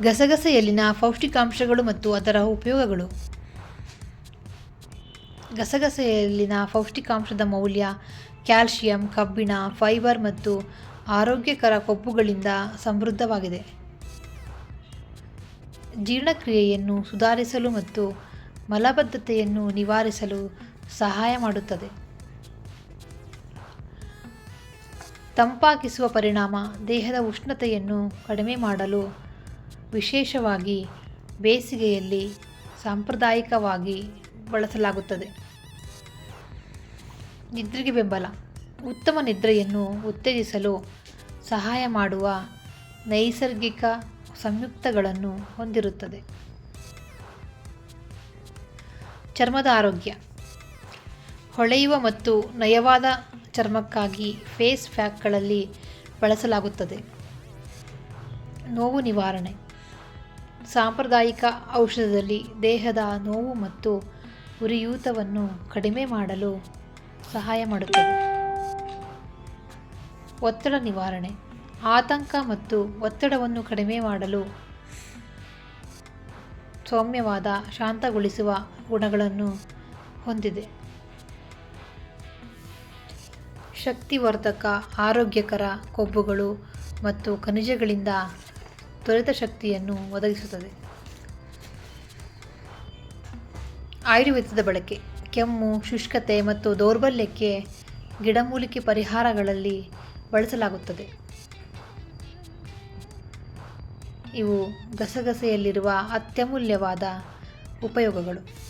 ಗಸಗಸೆಯಲ್ಲಿನ ಪೌಷ್ಟಿಕಾಂಶಗಳು ಮತ್ತು ಅದರ ಉಪಯೋಗಗಳು. ಗಸಗಸೆಯಲ್ಲಿನ ಪೌಷ್ಟಿಕಾಂಶದ ಮೌಲ್ಯ ಕ್ಯಾಲ್ಸಿಯಂ, ಕಬ್ಬಿಣ, ಫೈಬರ್ ಮತ್ತು ಆರೋಗ್ಯಕರ ಕೊಬ್ಬುಗಳಿಂದ ಸಮೃದ್ಧವಾಗಿದೆ. ಜೀರ್ಣಕ್ರಿಯೆಯನ್ನು ಸುಧಾರಿಸಲು ಮತ್ತು ಮಲಬದ್ಧತೆಯನ್ನು ನಿವಾರಿಸಲು ಸಹಾಯ ಮಾಡುತ್ತದೆ. ತಂಪಾಗಿಸುವ ಪರಿಣಾಮ ದೇಹದ ಉಷ್ಣತೆಯನ್ನು ಕಡಿಮೆ ಮಾಡಲು, ವಿಶೇಷವಾಗಿ ಬೇಸಿಗೆಯಲ್ಲಿ ಸಾಂಪ್ರದಾಯಿಕವಾಗಿ ಬಳಸಲಾಗುತ್ತದೆ. ನಿದ್ರೆಗೆ ಬೆಂಬಲ. ಉತ್ತಮ ನಿದ್ರೆಯನ್ನು ಉತ್ತೇಜಿಸಲು ಸಹಾಯ ಮಾಡುವ ನೈಸರ್ಗಿಕ ಸಂಯುಕ್ತಗಳನ್ನು ಹೊಂದಿರುತ್ತದೆ. ಚರ್ಮದ ಆರೋಗ್ಯ. ಹೊಳೆಯುವ ಮತ್ತು ನಯವಾದ ಚರ್ಮಕ್ಕಾಗಿ ಫೇಸ್ ಪ್ಯಾಕ್ಗಳಲ್ಲಿ ಬಳಸಲಾಗುತ್ತದೆ. ನೋವು ನಿವಾರಣೆ. ಸಾಂಪ್ರದಾಯಿಕ ಔಷಧದಲ್ಲಿ ದೇಹದ ನೋವು ಮತ್ತು ಉರಿಯೂತವನ್ನು ಕಡಿಮೆ ಮಾಡಲು ಸಹಾಯ ಮಾಡುತ್ತದೆ. ಒತ್ತಡ ನಿವಾರಣೆ. ಆತಂಕ ಮತ್ತು ಒತ್ತಡವನ್ನು ಕಡಿಮೆ ಮಾಡಲು ಸೌಮ್ಯವಾದ ಶಾಂತಗೊಳಿಸುವ ಗುಣಗಳನ್ನು ಹೊಂದಿದೆ. ಶಕ್ತಿವರ್ಧಕ. ಆರೋಗ್ಯಕರ ಕೊಬ್ಬುಗಳು ಮತ್ತು ಖನಿಜಗಳಿಂದ ತ್ವರಿತ ಶಕ್ತಿಯನ್ನು ಒದಗಿಸುತ್ತದೆ. ಆಯುರ್ವೇದದ ಬಳಕೆ. ಕೆಮ್ಮು, ಶುಷ್ಕತೆ ಮತ್ತು ದೌರ್ಬಲ್ಯಕ್ಕೆ ಗಿಡಮೂಲಿಕೆ ಪರಿಹಾರಗಳಲ್ಲಿ ಬಳಸಲಾಗುತ್ತದೆ. ಇವು ಗಸಗಸೆಯಲ್ಲಿರುವ ಅತ್ಯಮೂಲ್ಯವಾದ ಉಪಯೋಗಗಳು.